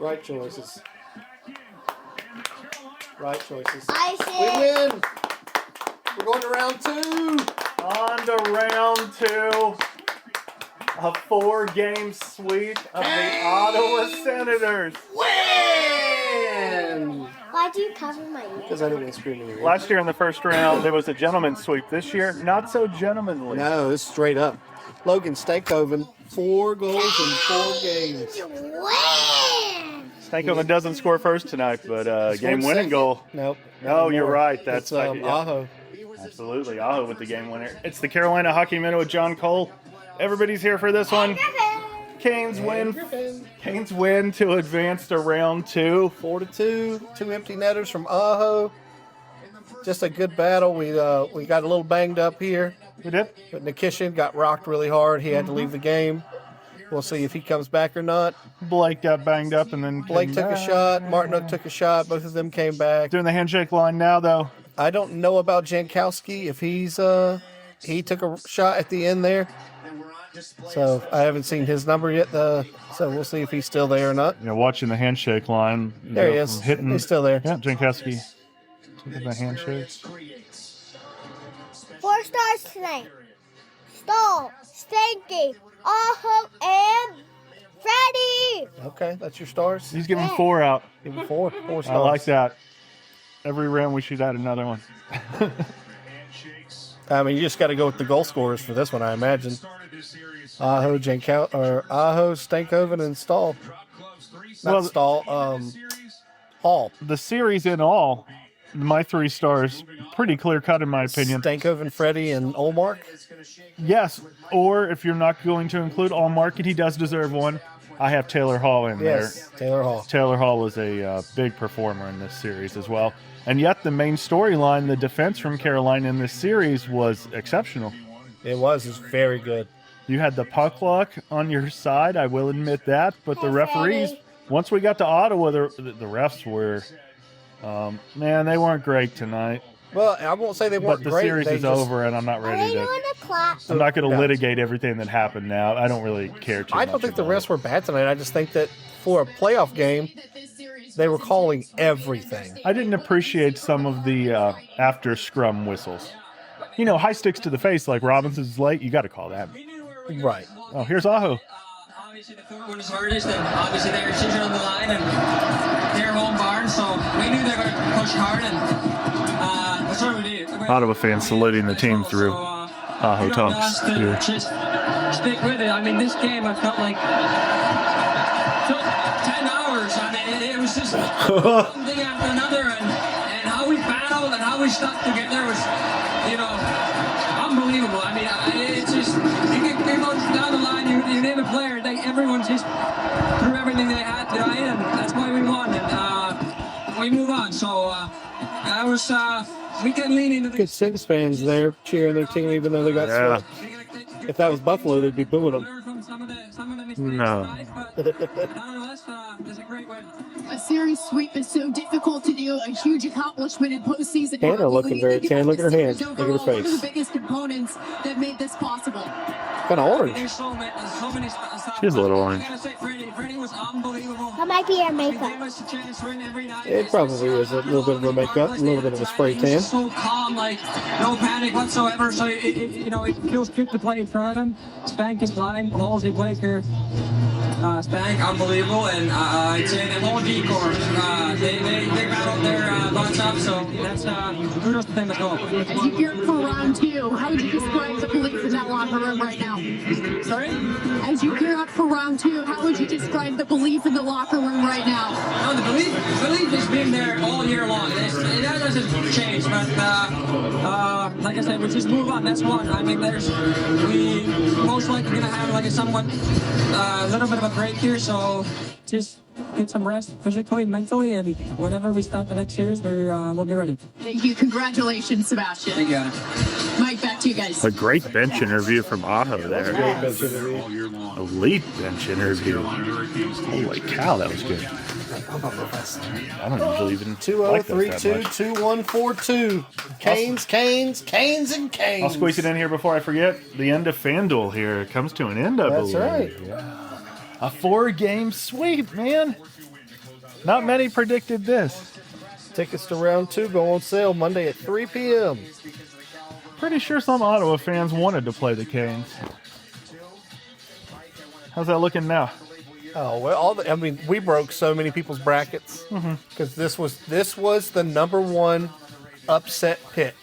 Right choices. Right choices. I We said. win. We're going to round 2. On to round 2. A 4-game sweep of the Ottawa Senators. Win! Why'd you cover my ears? Because I didn't want to scream in your ear. Last year in the first round, there was a gentleman's sweep. This year, not so gentlemanly. No, it's straight up. Logan Stankoven, 4 goals in 4 games. Win! Stankoven doesn't score first tonight, but game-winning goal. Nope. No, you're right. That's That's Aho. Absolutely, Aho with the game winner. It's the Carolina Hockey Minute with John Cole. Everybody's here for this one. Canes win. Canes win to advance to round 2. 4-2. 2 empty netters from Aho. Just a good battle. We got a little banged up here. We did. But Nikishin got rocked really hard. He had to leave the game. We'll see if he comes back or not. Blake got banged up and then Blake came took a back. shot. Martinuk took a shot. Both of them came back. Doing the handshake line now, though. I don't know about Jankowski if he's he took a shot at the end there. So I haven't seen his number yet. So we'll see if he's still there or not. You know, watching the handshake line. There he is. Hitting. He's still there. Yeah, Jankowski. Taking the handshakes. 4 stars tonight. Stall, Stanky, Aho, and Freddie. Okay, that's your stars. He's giving 4 out. Give him 4 stars. I like that. Every round we should add another one. I mean, you just got to go with the goal scorers for this one, I imagine. Aho, Stankoven, and Stahl. Not Stahl. Hall. The series in all, my 3 stars, pretty clear cut in my opinion. Stankoven, Freddie, and Olmark. Yes, or if you're not going to include Allmark, and he does deserve one, I have Taylor Hall in Yes, Taylor Hall. there. Taylor Hall was a big performer in this series as well. And yet the main storyline, the defense from Carolina in this series was exceptional. It was very good. You had the puck luck on your side, I will admit that, but the referees, once we got to Ottawa, the refs were, man, they weren't great tonight. Well, I won't say they weren't But the great. series is over, and I'm not ready to. I'm not going to litigate everything that happened now. I don't really care too much. I don't think the about refs it. were bad tonight. I just think that for a playoff game, they were calling everything. I didn't appreciate some of the after scrum whistles. You know, high sticks to the face like Robinson's late. You got to call that. Right. Oh, here's Aho. Obviously, the third one is hardest, and obviously their decision on the line, and their home barn, so we knew they were going to push hard, and that's what we did. Ottawa fans saluting the team through Aho Tonks. To just stick with it. I mean, this game, I felt like took 10 hours. I mean, it was just one thing after another, and how we battled and how we stuck together was, you know, unbelievable. I mean, it's just, you can go down the line, you name a player, everyone just threw everything they had tonight, and that's why we won, and we move on. So that was, we can lean into the Good Sens fans there cheering their team even though they got swept. If that was Buffalo, they'd be booing them. No. A series sweep is so difficult to do, a huge accomplishment in postseason. Hannah looking very tan. Look at her hands. Look at her face. One of the biggest components that made this possible. Kind of orange. There's so many She's a little orange. I gotta say, Freddie was unbelievable. That might be your He gave makeup. us a chance to win every night. It probably was a little bit of a makeup, a little bit of a spray He tan. was so calm, like no panic whatsoever. So you know, it feels good to play in front of him. Spank is flying, balls he plays here. Spank, unbelievable, and I'd say the whole decor, they battled their butts up. So that's kudos to them as well. As you gear up for round 2, how would you describe the belief in that locker room right now? Sorry? As you gear up for round 2, how would you describe the belief in the locker room right now? No, the belief has been there all year long. That doesn't change, but like I said, we just move on. That's one. I mean, we most likely gonna have like a somewhat little bit of a break here, so just get some rest physically, mentally, and whenever we start the next series, we'll be ready. Thank you. Congratulations, Sebastian. Thank you. Mike, back to you guys. A great bench interview from Aho there. Great bench interview. Elite bench interview. Holy cow, that was good. I don't usually even like that that much. 2032-2142. Canes, Canes, Canes, and Canes. I'll squeeze it in here before I forget. The end of FanDuel here. It comes to an end, I That's believe. right. Yeah. A 4-game sweep, man. Not many predicted this. Tickets to round 2 go on sale Monday at 3 p.m. Pretty sure some Ottawa fans wanted to play the Canes. How's that looking now? Oh well, we broke so many people's brackets because this was the number 1 upset pick.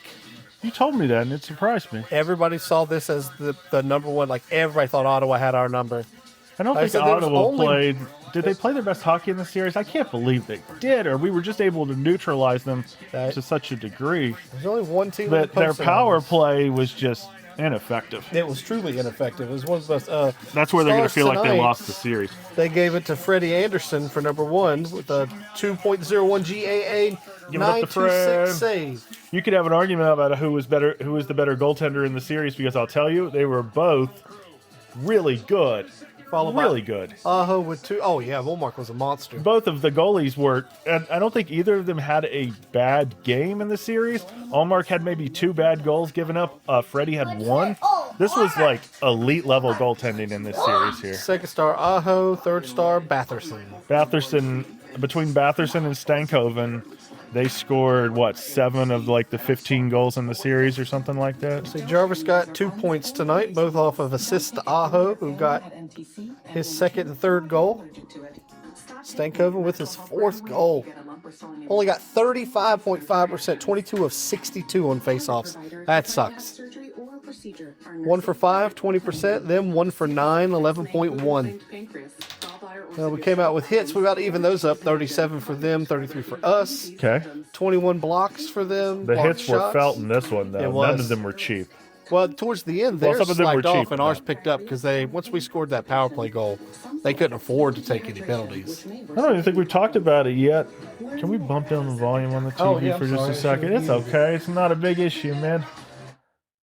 You told me that, and it surprised me. Everybody saw this as the number 1. Like everybody thought Ottawa had our number. I don't think Ottawa played. Did they play their best hockey in the series? I can't believe they did, or we were just able to neutralize them to such a degree. There's only one team. But their power play was just ineffective. It was truly ineffective. It was one of the best. That's where they're going to feel like they lost the series. They gave it to Freddie Anderson for number 1 with a 2.01 GAA, 926 save. You could have an argument about who was the better goaltender in the series, because I'll tell you, they were both really good. Really good. Aho with 2. Oh, yeah, Volmark was a monster. Both of the goalies were, and I don't think either of them had a bad game in the series. Allmark had maybe 2 bad goals given up. Freddie had 1. This was like elite level goaltending in this series here. Second star, Aho. Third star, Batherson. Between Batherson and Stankoven, they scored, 7 of the 15 goals in the series or something like that? So Jarvis got 2 points tonight, both off of assist to Aho, who got his second and third goal. Stankoven with his 4th goal. Only got 35.5%, 22 of 62 on faceoffs. That sucks. 1 for 5, 20%. Then 1 for 9, 11.1. We came out with hits. We got to even those up. 37 for them, 33 for us. Okay. 21 blocks for them. The hits were felt in this one, though. None of them were cheap. Well, towards the end, theirs some of them were slacked off, cheap, and ours picked up because once we scored that power play goal, they couldn't afford to take any penalties. I don't even think we've talked about it yet. Can we bump down the volume on the TV for just a second? It's okay. It's not a big issue, man.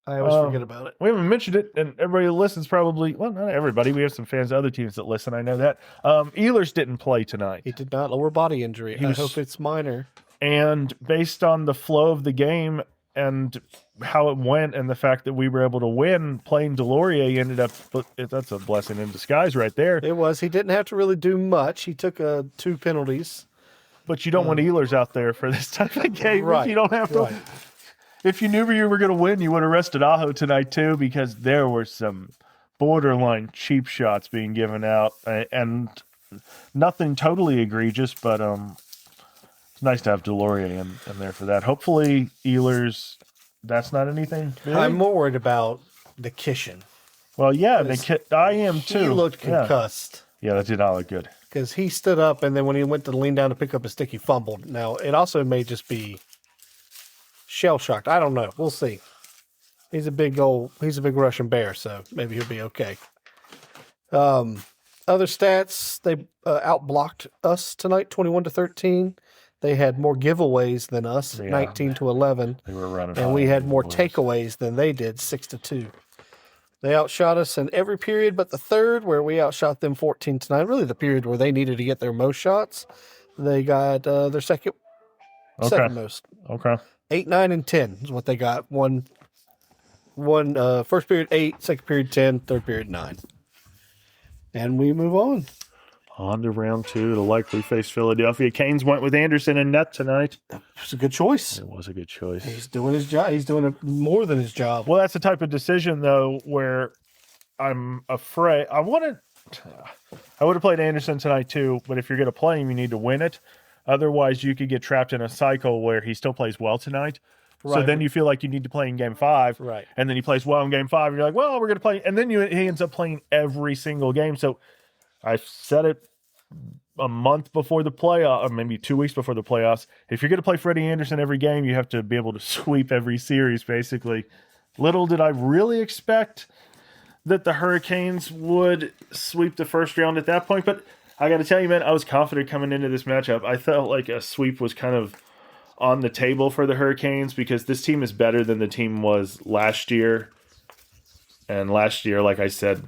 I always forget about it. We haven't mentioned it, and everybody who listens probably, well, not everybody. We have some fans of other teams that listen. I know that. Ehlers didn't play tonight. He did not. Lower body injury. I hope it's minor. And based on the flow of the game and how it went and the fact that we were able to win, playing Delorier ended up, that's a blessing in disguise right there. It was. He didn't have to really do much. He took 2 penalties. But you don't want Ehlers out there for this type of game. Right. You don't have to. Right. If you knew you were going to win, you would have rested Aho tonight too, because there were some borderline cheap shots being given out, and nothing totally egregious, but it's nice to have Delorier in there for that. Hopefully, Ehlers, that's not anything big. I'm more worried about the Kishin. Well, yeah, I am too. He looked concussed. Yeah, that did not look good. Because he stood up, and then when he went to lean down to pick up his stick, he fumbled. Now, it also may just be shell-shocked. I don't know. We'll see. He's a big Russian bear, so maybe he'll be okay. Other stats, they outblocked us tonight, 21-13. They had more giveaways than us, 19-11. They were running, and we had more takeaways than they did, 6-2. They outshot us in every period but the third, where we outshot them 14-9. Really, the period where they needed to get their most shots. They got their second most. Okay. 8, 9, and 10 is what they got. One first period 8, second period 10, third period 9. And we move on. On to round 2 to likely face Philadelphia. Canes went with Anderson and net tonight. It was a good choice. It was a good choice. He's doing his job. He's doing more than his job. Well, that's the type of decision, though, where I'm afraid. I would have played Anderson tonight, too, but if you're going to play him, you need to win it. Otherwise, you could get trapped in a cycle where he still plays well tonight. Right. So then you feel like you need to play in Game 5. Right. And then he plays well in Game 5. And you're like, well, we're going to play. And then he ends up playing every single game. So I said it a month before the playoff, or maybe 2 weeks before the playoffs. If you're going to play Freddie Anderson every game, you have to be able to sweep every series, basically. Little did I really expect that the Hurricanes would sweep the first round at that point. But I got to tell you, man, I was confident coming into this matchup. I felt like a sweep was kind of on the table for the Hurricanes because this team is better than the team was last year. And last year, like I said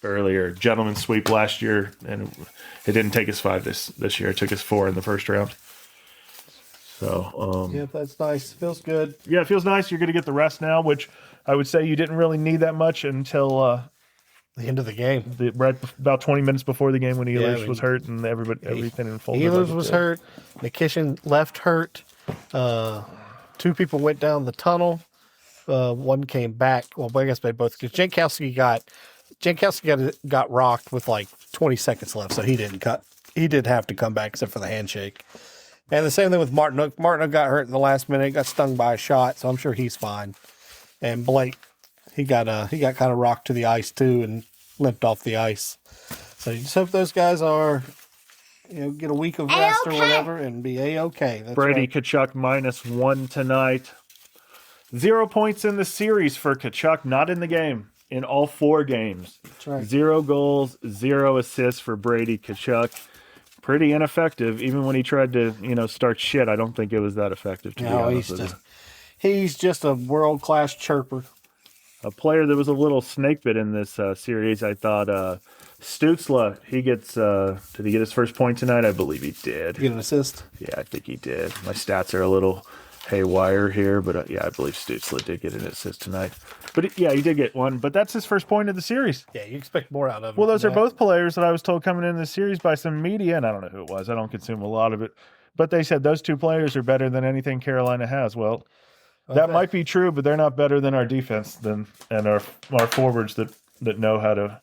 earlier, gentleman sweep last year, and it didn't take us 5 this year. It took us 4 in the first round. So yeah, that's nice. Feels good. Yeah, it feels nice. You're going to get the rest now, which I would say you didn't really need that much until The end of the game. About 20 minutes before the game when Ehlers Yeah, I mean, was hurt and everything unfolded. Ehlers like was it did. hurt. Nikishin left hurt. 2 people went down the tunnel. One came back. Well, I guess they both. Because Jankowski got rocked with like 20 seconds left, so he didn't cut. He didn't have to come back except for the handshake. And the same thing with Martin. Martin got hurt in the last minute. Got stung by a shot, so I'm sure he's fine. And Blake, he got kind of rocked to the ice too and limped off the ice. So you just hope those guys are, get a week of rest or whatever and be a-okay. That's Brady right. Kachuk -1 tonight. 0 points in the series for Kachuk, not in the game, in all 4 games. That's right. 0 goals, 0 assists for Brady Kachuk. Pretty ineffective, even when he tried to, start shit. I don't think it was that effective, to be honest with you. He's just a world-class chirper. A player that was a little snake bit in this series, I thought, Stutzla, did he get his first point tonight? I believe he did. Get an assist? Yeah, I think he did. My stats are a little haywire here, but yeah, I believe Stutzla did get an assist tonight. But yeah, he did get one, but that's his first point of the series. Yeah, you expect more out of him. Well, those are both players that I was told coming into the series by some media, and I don't know who it was. I don't consume a lot of it. But they said those 2 players are better than anything Carolina has. Well, that might be true, but they're not better than our defense and our forwards that know how to.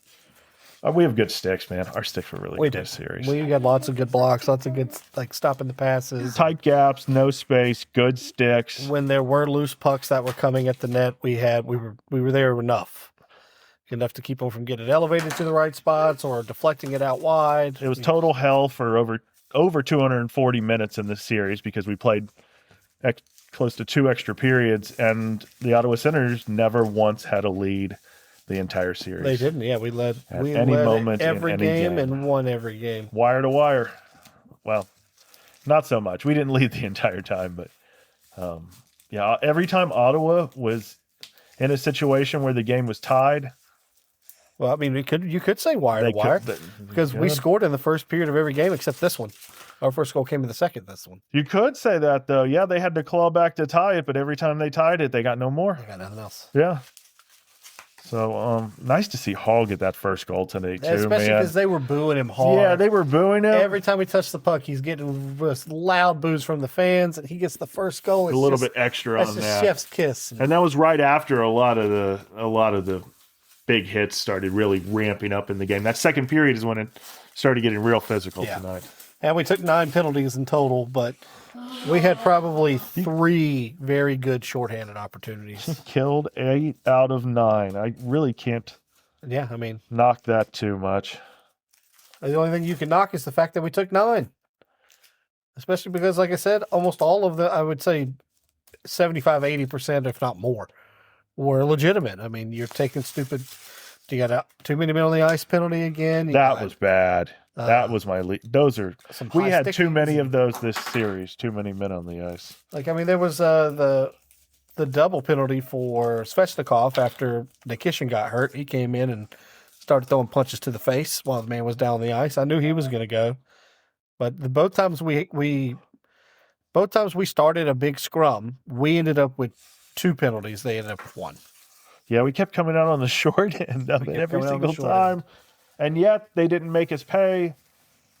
We have good sticks, man. Our sticks were really good this series. We got lots of good blocks, lots of good stopping the passes. Tight gaps, no space, good sticks. When there were loose pucks that were coming at the net, we were there enough to keep them from getting elevated to the right spots or deflecting it out wide. It was total hell for over 240 minutes in this series because we played close to 2 extra periods, and the Ottawa Senators never once had a lead the entire series. They didn't. Yeah, we led moment every in any game game. and won every game. Wire to wire. Well, not so much. We didn't lead the entire time, but yeah, every time Ottawa was in a situation where the game was tied. Well, I mean, you could say wire to wire because we scored in the first period of every game except this one. Our first goal came in the second. This one. You could say that though. Yeah, they had to claw back to tie it, but every time they tied it, they got no more. They got nothing else. Yeah. So nice to see Hall get that first goal today too, especially because they were booing him hard. Yeah, they were booing him every time he touched the puck. He's getting this loud boos from the fans, and he gets the first goal. It's a little bit extra on that. That's chef's kiss, and that was right after a lot of the big hits started really ramping up in the game. That second period is when it started getting real physical tonight. And we took 9 penalties in total, but we had probably 3 very good shorthanded opportunities. Killed 8 out of 9. I really can't. Yeah, I mean, knock that too much. The only thing you can knock is the fact that we took 9, especially because, like I said, almost all of I would say 75-80%, if not more, were legitimate. I mean, you're taking stupid. You got too many men on the ice penalty again. That was bad. That was my lead. Those are. We had too many of those this series. Too many men on the ice. Like, I mean, there was the double penalty for Svechnikov after Nikishin got hurt. He came in and started throwing punches to the face while the man was down on the ice. I knew he was going to go, but both times we started a big scrum, we ended up with 2 penalties. They ended up with 1. Yeah, we kept coming out on the short end of it every single time. And yet they didn't make us pay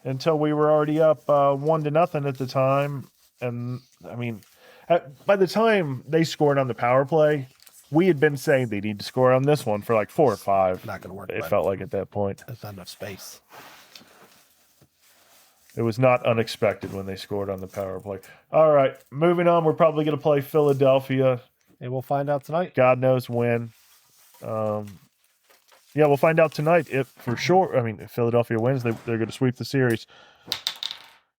until we were already up 1-0 at the time. And I mean, by the time they scored on the power play, we had been saying they need to score on this one for like 4 or 5. Not going to work. It felt like at that point. There's not enough space. It was not unexpected when they scored on the power play. All right, moving on. We're probably going to play Philadelphia. And we'll find out tonight. God knows when. Yeah, we'll find out tonight if for sure. I mean, if Philadelphia wins, they're going to sweep the series.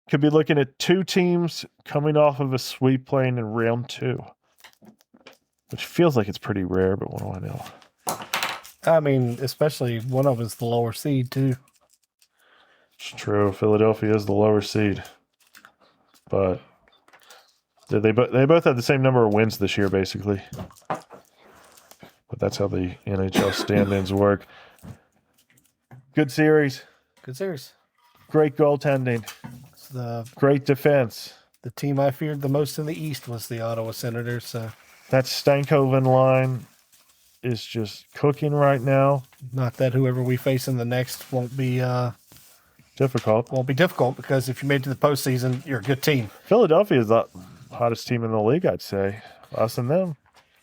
Could be looking at 2 teams coming off of a sweep playing in round 2, which feels like it's pretty rare, but what do I know? I mean, especially one of us the lower seed, too. It's true. Philadelphia is the lower seed. But they both have the same number of wins this year, basically. But that's how the NHL stand-ins work. Good series. Good series. Great goaltending. Great defense. The team I feared the most in the East was the Ottawa Senators. That Stankoven line is just cooking right now. Not that whoever we face in the next won't be Difficult. because if you made it to the postseason, you're a good team. Philadelphia is the hottest team in the league, I'd say. Us and them.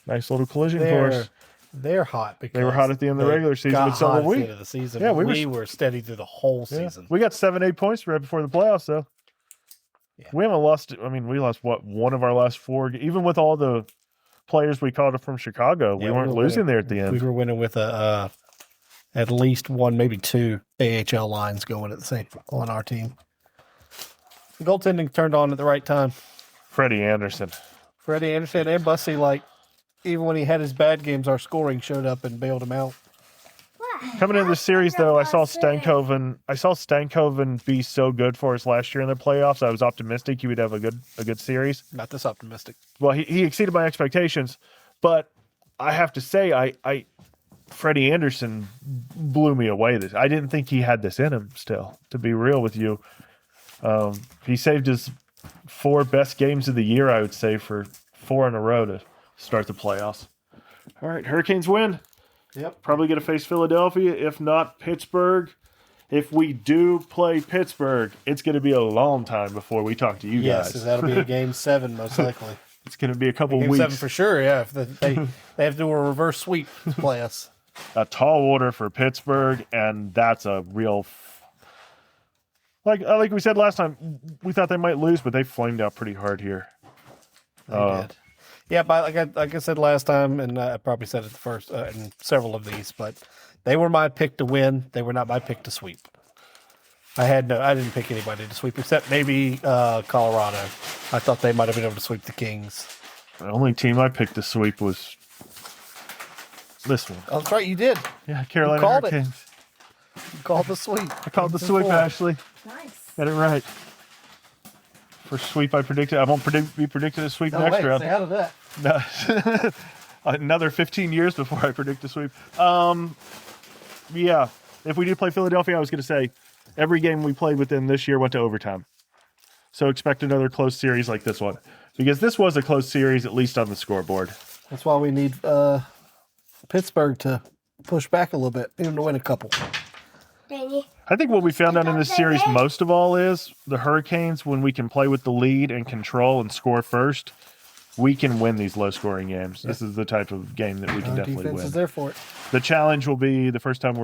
Nice little collision course. They're hot because They were hot at the end of the they regular season, got but so hot were at the we. end of the season. Yeah, we were steady through the whole Yeah. season. We got 7-8 points right before the playoffs, though. Yeah. We haven't lost. I mean, we lost one of our last 4. Even with all the players we called up from Chicago, we weren't were losing winning. there at the end. We were winning with at least one, maybe 2 AHL lines going at the same on our team. The goaltending turned on at the right time. Freddie Anderson. Freddie Anderson and Bussy, even when he had his bad games, our scoring showed up and bailed him out. Coming into the series, though, I saw Stankoven be so good for us last year in the playoffs. I was optimistic he would have a good series. Not this optimistic. Well, he exceeded my expectations, but I have to say, Freddie Anderson blew me away. I didn't think he had this in him. Still, to be real with you, he saved his 4 best games of the year. I would say for 4 in a row to start the playoffs. All right, Hurricanes win. Yep. Probably going to face Philadelphia, if not Pittsburgh. If we do play Pittsburgh, it's going to be a long time before we talk to you Yes, guys. that'll be a game 7 most likely. It's going to be a couple Game weeks. 7 for sure. Yeah, if they have to do a reverse sweep to play us. A tall order for Pittsburgh, and that's a real. Like we said last time, we thought they might lose, but they flamed out pretty hard here. They did. Yeah, but like I said last time, and I probably said it the first in several of these, but they were my pick to win. They were not my pick to sweep. I didn't pick anybody to sweep except maybe Colorado. I thought they might have been able to sweep the Kings. The only team I picked to sweep was this one. Oh, that's right, you did. Yeah, Carolina called it. Hurricanes. You called the sweep. I called the sweep, Ashley. Nice. Got it right. For sweep, I predicted. I won't be predicted a sweep next round. Stay out of that. No. Another 15 years before I predict a sweep. Yeah, if we do play Philadelphia, I was going to say every game we played with them this year went to overtime. So expect another close series like this one. Because this was a close series, at least on the scoreboard. That's why we need Pittsburgh to push back a little bit, even to win a couple. Danny. I think what we found out in this series most of all is the Hurricanes, when we can play with the lead and control and score first, we can win these low-scoring games. This is the type of game that we can definitely Defense win. is there for it. The challenge will be the first time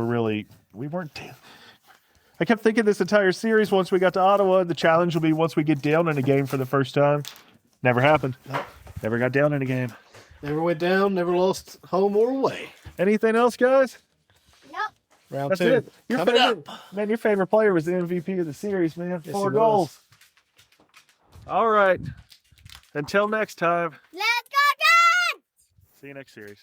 I kept thinking this entire series once we got to Ottawa, the challenge will be once we get down in a game for the first time. Never happened. Nope. Never got down in a game. Never went down, never lost home or away. Anything else, guys? Nope. Round That's 2. it. Coming up. Man, your favorite player was the MVP of the series, man. Yes, 4 he was. goals. All right. Until next time. Let's go, Ken! See you next series.